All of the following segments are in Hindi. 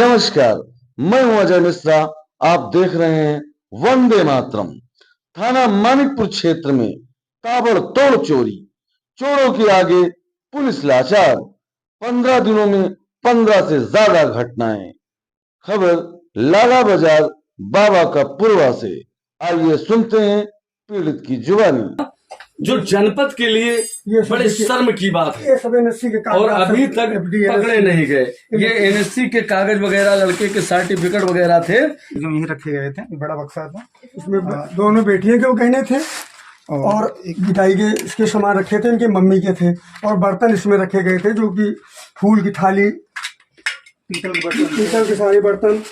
नमस्कार, मैं हूं अजय मिश्रा। आप देख रहे हैं वंदे मातरम। थाना मानिकपुर क्षेत्र में ताबड़तोड़ चोरी, चोरों के आगे पुलिस लाचार। 15 दिनों में 15 से ज्यादा घटनाएं। खबर लाला बाजार बाबा का पुरवा से। आइए सुनते हैं पीड़ित की जुबानी। जो जनपद के लिए बड़े शर्म की बात है और अभी तक पकड़े नहीं गए। ये एनएससी के कागज वगैरह, लड़के के सर्टिफिकेट वगैरह थे जो यहीं रखे गए थे। बड़ा बक्सा था, इसमें दोनों बेटियों के वो गहने थे और मिठाई के इसके सामान रखे थे, इनके मम्मी के थे। और बर्तन इसमें रखे गए थे, जो कि फूल की थाली, पीतल के सारे बर्तन,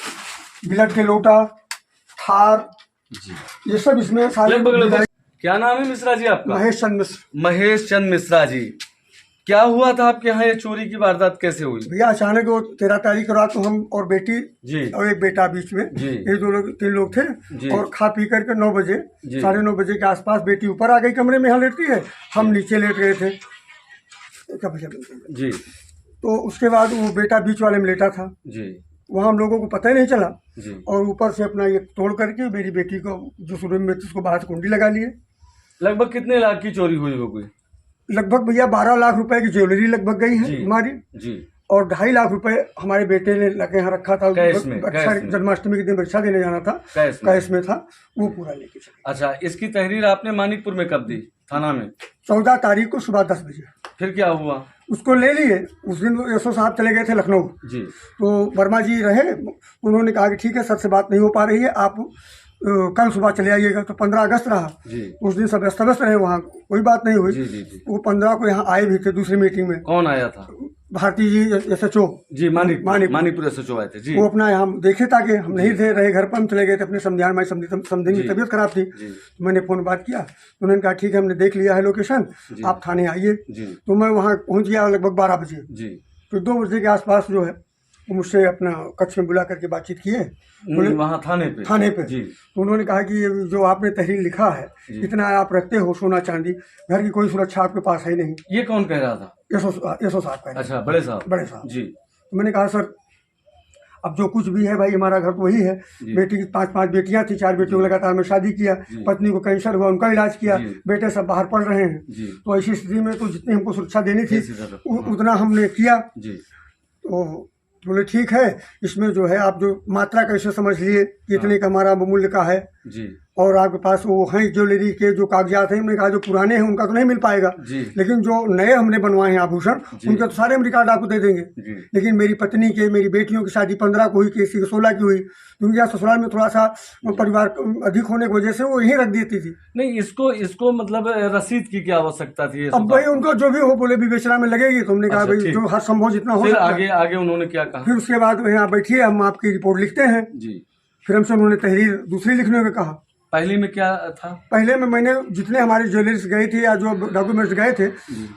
गिलट के लोटा, थार, ये सब इसमें सारे। क्या नाम है मिश्रा जी आपका? महेश चंद मिश्र। महेश चंद मिश्रा जी, क्या हुआ था आपके यहाँ? ये चोरी की वारदात कैसे हुई? भैया अचानक वो 13 तारीख को रात को हम और बेटी जी और एक बेटा बीच में, ये 2-3 लोग थे। और खा पी करके 9 बजे, 9:30 बजे के आसपास बेटी ऊपर आ गई कमरे में, यहाँ लेटती है, हम नीचे लेट गए थे जी। तो उसके बाद वो बेटा बीच वाले में लेटा था जी, वहाँ हम लोगों को पता ही नहीं चला जी। और ऊपर से अपना ये तोड़ करके मेरी बेटी को जो रूम में थी उसको बाहर से कुंडी लगा लिए। लगभग कितने लाख की चोरी हुई होगी? लगभग भैया 12 लाख रुपए की ज्वेलरी लगभग गई है हमारी जी। और 2.5 लाख रुपए हमारे बेटे ने लगे यहाँ रखा था। जन्माष्टमी के दिन परीक्षा देने जाना था, कैश में था, वो पूरा लेके चले। अच्छा, इसकी तहरीर आपने मानिकपुर में कब दी? थाना में 14 तारीख को सुबह 10 बजे। फिर क्या हुआ? उसको ले लिए। उस दिन एसओ साहब चले गए थे लखनऊ जी। तो वर्मा जी रहे, उन्होंने कहा कि ठीक है, सर से बात नहीं हो पा रही है, आप कल सुबह चले आइएगा। तो 15 अगस्त रहा जी। उस दिन सब अस्त व्यस्त रहे, वहाँ कोई बात नहीं हुई। जी। वो 15 को यहाँ आए भी थे दूसरी मीटिंग में। कौन आया था? भारती जी SHO जी, मानिकपुर SHO आए थे जी। वो अपना यहाँ देखे ताकि हम नहीं थे रहे, घर पर हम चले गए थे अपने समझाने में। समझने की तबीयत खराब थी, तो मैंने फोन बात किया, तो उन्होंने कहा ठीक है, हमने देख लिया है लोकेशन, आप थाने आइए। तो मैं वहाँ पहुँच गया लगभग 12 बजे। तो 2 बजे के आसपास जो है वो मुझसे अपना कक्ष में बुला करके बातचीत किए, बोले वहाँ थाने पे जी। तो उन्होंने कहा कि ये जो आपने तहरीर लिखा है, इतना आप रखते हो सोना चांदी, घर की कोई सुरक्षा आपके पास है नहीं। ये कौन कह रहा था? एसओ साहब कह रहे। अच्छा, बड़े साहब जी। तो मैंने कहा सर, अब जो कुछ भी है भाई, हमारा घर तो वही है। बेटी की 5 बेटियां थी, 4 बेटियों को लगातार में शादी किया, पत्नी को कैंसर हुआ, उनका इलाज किया, बेटे सब बाहर पढ़ रहे हैं। तो ऐसी स्थिति में तो जितनी हमको सुरक्षा देनी थी उतना हमने किया। तो बोले ठीक है, इसमें जो है आप जो मात्रा कैसे समझ लिए कि इतने का हमारा मूल्य का है जी। और आपके पास वो हैं ज्वेलरी के जो कागजात हैं, हमने कहा जो पुराने हैं उनका तो नहीं मिल पाएगा, लेकिन जो नए हमने बनवाए हैं आभूषण, उनके तो सारे हम रिकॉर्ड आपको दे देंगे। लेकिन मेरी पत्नी के, मेरी बेटियों की शादी 15 को हुई, किसी की 16 की हुई, क्योंकि यहाँ ससुराल में थोड़ा सा परिवार अधिक होने की वजह से वो यहीं रख देती थी। नहीं, इसको मतलब रसीद की क्या आवश्यकता थी? अब भाई उनको जो भी हो, बोले विवेचना में लगेगी। तो हमने कहा भाई जो हर संभव जितना हो। आगे उन्होंने क्या कहा? फिर उसके बाद यहाँ बैठिए, हम आपकी रिपोर्ट लिखते हैं जी। फिर हमसे उन्होंने तहरीर दूसरी लिखने को कहा। पहले में क्या था? पहले में मैंने जितने हमारी ज्वेलरीज गए थे या जो डॉक्यूमेंट्स गए थे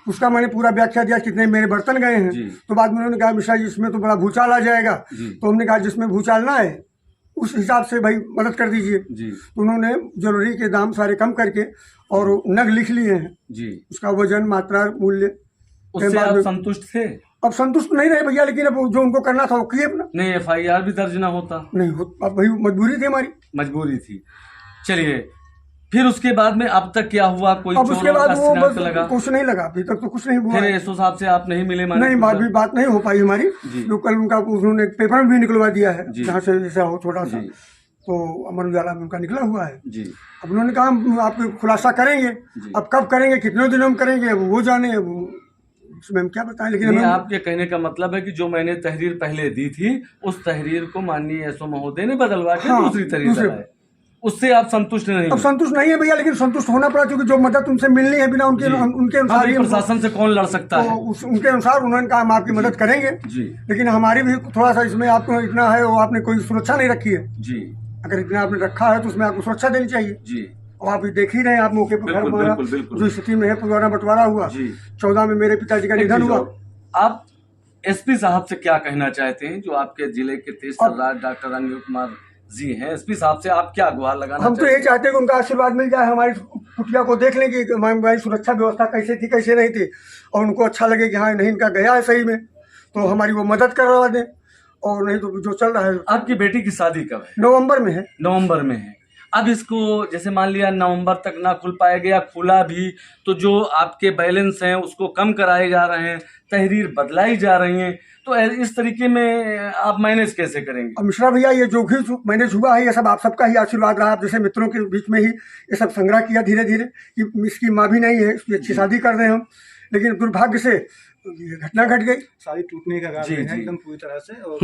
उसका मैंने पूरा व्याख्या दिया, कितने मेरे बर्तन गए हैं। तो बाद में उन्होंने कहा मिश्रा जी, इसमें तो बड़ा भूचाल आ जाएगा। तो हमने कहा जिसमें भूचाल ना आए उस हिसाब से भाई मदद कर दीजिए। तो उन्होंने ज्वेलरी के दाम सारे कम करके और नग लिख लिए हैं जी, उसका वजन, मात्रा, मूल्य। उससे आप संतुष्ट थे? अब संतुष्ट नहीं रहे भैया, लेकिन अब जो उनको करना था वो किए अपना। नहीं, FIR भी दर्ज ना होता? नहीं, अब भाई मजबूरी थी, हमारी मजबूरी थी। चलिए, फिर उसके बाद में अब तक क्या हुआ? कोई अब उसके बाद वो बस कुछ नहीं लगा, अभी तक तो कुछ नहीं हुआ। फिर SO साहब से आप नहीं मिले? नहीं, बात नहीं हो पाई हमारी। जो कल उनका उन्होंने पेपर में भी निकलवा दिया है, जहाँ से जैसे हो छोटा सा, तो अमर उजाला में उनका निकला हुआ है जी। अब उन्होंने कहा हम आपको खुलासा करेंगे, अब कब करेंगे, कितने दिनों में करेंगे, अब वो जाने, उसमें हम क्या बताएं। लेकिन आपके कहने का मतलब है कि जो मैंने तहरीर पहले दी थी उस तहरीर को माननीय SO महोदय ने बदलवा के दूसरी तहरीर, उससे आप संतुष्ट नहीं? अब संतुष्ट नहीं है भैया, लेकिन संतुष्ट होना पड़ा, क्योंकि जो मदद उनसे मिलनी है बिना उनके अनुसार ही। प्रशासन से कौन लड़ सकता है? उनके अनुसार उन्होंने कहा हम आपकी मदद करेंगे जी। लेकिन हमारी भी थोड़ा सा इसमें आपको इतना है, वो आपने कोई सुरक्षा नहीं रखी है जी। अगर इतना आपने रखा है तो उसमें आपको सुरक्षा देनी चाहिए जी। और आप देख ही रहे हैं, आप मौके पर घर हमारा जो स्थिति में है, पुराना बंटवारा हुआ, 14 में मेरे पिताजी का निधन हुआ। आप SP साहब से क्या कहना चाहते हैं, जो आपके जिले के तेज तर्रार डॉक्टर अनिल कुमार जी हैं? SP साहब से आप क्या गुहार लगाना? हम तो यही चाहते हैं कि उनका आशीर्वाद मिल जाए, हमारी कुटिया को देख लें कि हमारी सुरक्षा व्यवस्था कैसे थी कैसे नहीं थी, और उनको अच्छा लगे कि हाँ नहीं इनका गया है सही में, तो हमारी वो मदद करवा दें। और नहीं तो जो चल रहा है आपकी बेटी की शादी कब है? नवंबर में है। नवंबर में है। अब इसको जैसे मान लिया नवंबर तक ना खुल पाएगा या खुला भी तो जो आपके बैलेंस हैं उसको कम कराए जा रहे हैं, तहरीर बदलाई जा रही हैं, तो इस तरीके में आप मैनेज कैसे करेंगे? अब मिश्रा भैया ये जो भी मैनेज हुआ है ये सब आप सबका ही आशीर्वाद रहा। आप जैसे मित्रों के बीच में ही ये सब संग्रह किया धीरे धीरे कि इसकी माँ भी नहीं है, इसकी अच्छी शादी कर रहे हैं हम, लेकिन दुर्भाग्य से ये घटना घट गई। शादी टूटने का कारण है एकदम पूरी तरह से। और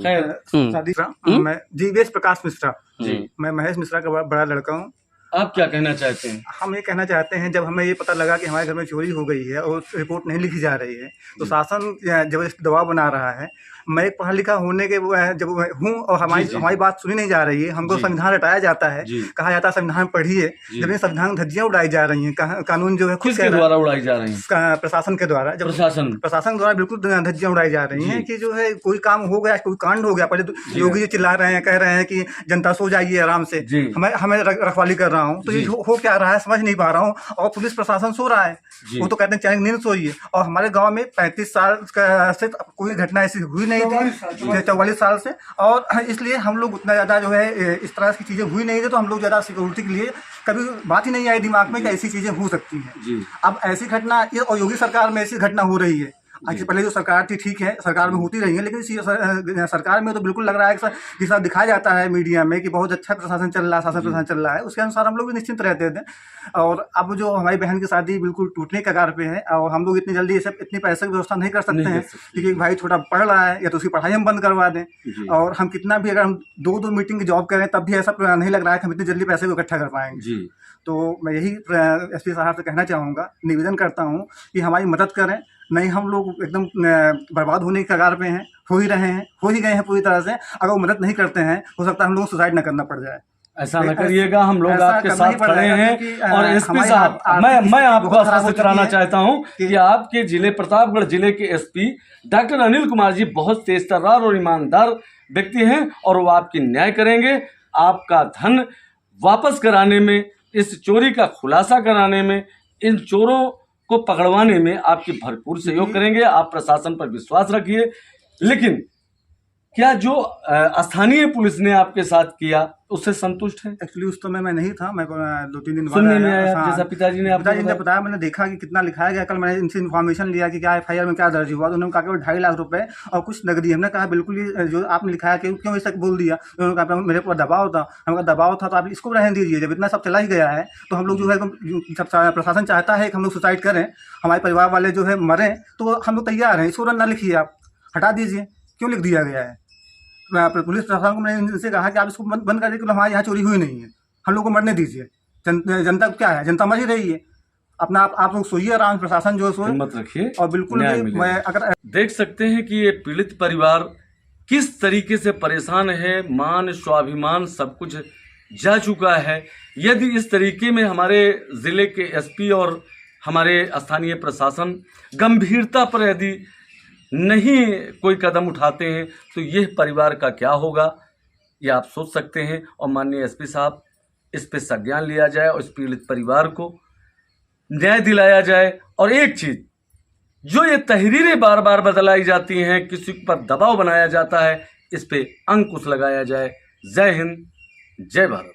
खैर शादी मैं जीवेश प्रकाश मिश्रा जी, मैं महेश मिश्रा का बड़ा लड़का हूँ। आप क्या कहना चाहते हैं? हम ये कहना चाहते हैं, जब हमें ये पता लगा कि हमारे घर में चोरी हो गई है और रिपोर्ट नहीं लिखी जा रही है तो शासन जबरदस्ती दबाव बना रहा है। मैं एक पढ़ा लिखा होने के जब हूँ और हमारी बात सुनी नहीं जा रही है, हमको संविधान रटाया जाता है, कहा जाता है संविधान पढ़िए, जब ये संविधान धज्जियाँ उड़ाई जा रही हैं, कानून जो है किसके द्वारा उड़ाई जा रही हैं? प्रशासन के द्वारा। जब प्रशासन द्वारा बिल्कुल धज्जियाँ उड़ाई जा रही हैं कि जो है कोई काम हो गया, कोई कांड हो गया, पहले योगी जी चिल्ला रहे हैं, कह रहे हैं कि जनता सो जाइए आराम से, हमें रखवाली कर रहा हूँ, तो ये हो क्या रहा है समझ नहीं पा रहा हूँ। और पुलिस प्रशासन सो रहा है, वो तो कहते हैं चैन नींद सोइए। और हमारे गांव में 35 साल से कोई घटना ऐसी हुई नहीं थी, 44 साल से, और इसलिए हम लोग उतना ज़्यादा जो है इस तरह की चीज़ें हुई नहीं थी, तो हम लोग ज़्यादा सिक्योरिटी के लिए कभी बात ही नहीं आई दिमाग में कि ऐसी चीज़ें हो सकती हैं। अब ऐसी घटना ये और योगी सरकार में ऐसी घटना हो रही है। आज पहले जो सरकार थी ठीक है, सरकार में होती रही है, लेकिन इसी सरकार में तो बिल्कुल लग रहा है कि जैसा दिखाया जाता है मीडिया में कि बहुत अच्छा प्रशासन चल रहा है, शासन प्रशासन चल रहा है, उसके अनुसार हम लोग भी निश्चिंत रहते थे। और अब जो हमारी बहन की शादी बिल्कुल टूटने के कगार पे है और हम लोग इतनी जल्दी ये सब इतनी पैसे की व्यवस्था नहीं कर सकते हैं, क्योंकि भाई छोटा पढ़ रहा है, या तो उसकी पढ़ाई हम बंद करवा दें। और हम कितना भी अगर हम 2-2 मीटिंग की जॉब करें तब भी ऐसा नहीं लग रहा है कि हम इतनी जल्दी पैसे को इकट्ठा कर पाएंगे। तो मैं यही एसपी साहब से कहना चाहूँगा, निवेदन करता हूँ कि हमारी मदद करें। नहीं, हम लोग एकदम बर्बाद होने के कगार पे हैं, हो ही रहे हैं, हो ही गए हैं पूरी तरह से। अगर वो मदद नहीं करते हैं हो सकता है हम लोग सुसाइड न करना पड़ जाए। ऐसा न करिएगा, हम लोग आपके साथ खड़े हैं। और एसपी साहब, मैं आपको आश्वस्त कराना चाहता हूं कि आपके जिले प्रतापगढ़ जिले के एसपी डॉक्टर अनिल कुमार जी बहुत तेज तर्रार और ईमानदार व्यक्ति हैं और वो आपकी न्याय करेंगे। आपका धन वापस कराने में, इस चोरी का खुलासा कराने में, इन चोरों को पकड़वाने में आपकी भरपूर सहयोग करेंगे। आप प्रशासन पर विश्वास रखिए। लेकिन क्या जो स्थानीय पुलिस ने आपके साथ किया उससे संतुष्ट है? एक्चुअली उस समय मैं नहीं था, मैं 2-3 दिन सुनने में आया जैसा पिताजी ने बताया, मैंने देखा कि कितना लिखाया गया। कल मैंने इनसे इन्फॉर्मेशन लिया कि क्या FIR में क्या दर्ज हुआ, तो उन्होंने कहा कि 2.5 लाख रुपए और कुछ नकदी। हमने कहा बिल्कुल ही जो आपने लिखाया क्यों ऐसा बोल दिया? उन्होंने कहा मेरे ऊपर दबाव था। हमने कहा दबाव था तो आप इसको रहने दीजिए, जब इतना सब चला ही गया है तो हम लोग जो है प्रशासन चाहता है कि हम लोग सुसाइड करें, हमारे परिवार वाले जो है मरें, तो हम लोग तैयार हैं, इसको ना लिखिए, आप हटा दीजिए। क्यों लिख दिया गया है? पुलिस प्रशासन को मैंने इनसे कहा कि आप इसको बंद कर दीजिए, हमारे यहाँ चोरी हुई नहीं है, हम लोग को मरने दीजिए। जनता क्या है, जनता मर ही रही है, अपना आप लोग सोइए आराम, प्रशासन जो सोए मत रखिए। और बिल्कुल मैं अगर देख सकते हैं कि ये पीड़ित परिवार किस तरीके से परेशान है, मान स्वाभिमान सब कुछ जा चुका है। यदि इस तरीके में हमारे जिले के एसपी और हमारे स्थानीय प्रशासन गंभीरता पर यदि नहीं कोई कदम उठाते हैं तो यह परिवार का क्या होगा, ये आप सोच सकते हैं। और माननीय एसपी साहब, इस पे संज्ञान लिया जाए और इस पीड़ित परिवार को न्याय दिलाया जाए। और एक चीज, जो ये तहरीरें बार बार बदलाई जाती हैं, किसी पर दबाव बनाया जाता है, इस पे अंकुश लगाया जाए। जय हिंद, जय भारत।